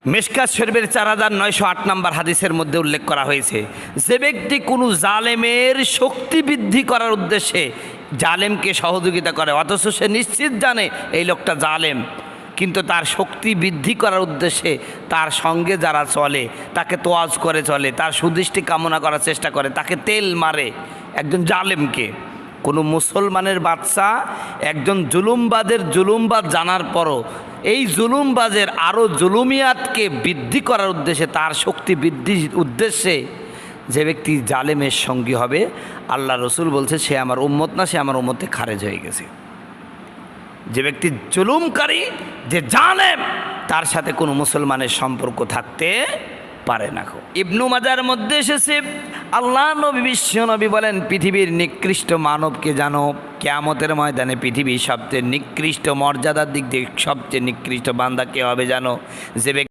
মিশকাত শরীফের 4908 নম্বর হাদিসের মধ্যে উল্লেখ করা হয়েছে, যে ব্যক্তি কোনো জালেমের শক্তি বৃদ্ধি করার উদ্দেশ্যে জালেমকে সহযোগিতা করে, অথচ সে নিশ্চিত জানে এই লোকটা জালেম, কিন্তু তার শক্তি বৃদ্ধি করার উদ্দেশ্যে তার সঙ্গে যারা চলে তাকে তোয়াজ করে চলে, তার সুদৃষ্টি কামনা করার চেষ্টা করে, তাকে তেল মারে একজন জালেমকে। কোনো মুসলমানের বাচ্চা একজন জুলুমবাদ জানার পরও এই জুলুমবাজের আরও জুলুমিয়াতকে বৃদ্ধি করার উদ্দেশ্যে, তার শক্তি বৃদ্ধির উদ্দেশ্যে যে ব্যক্তি জালেমের সঙ্গী হবে, আল্লাহ রসুল বলছে সে আমার উম্মত না, সে আমার উম্মতে খারেজ হয়ে গেছে। যে ব্যক্তি জুলুমকারী, যে জালেম, তার সাথে কোনো মুসলমানের সম্পর্ক থাকতে পারে না। ইবনু মাজার মধ্যে এসেছে, আল্লাহ নবী বিশ্ব নবী বলেন, পৃথিবীর নিকৃষ্ট মানবকে জানো, কিয়ামতের ময়দানে পৃথিবীর সবচেয়ে নিকৃষ্ট মর্যাদার দিক দিয়ে সবচেয়ে নিকৃষ্ট বান্দা কে হবে জানো? যে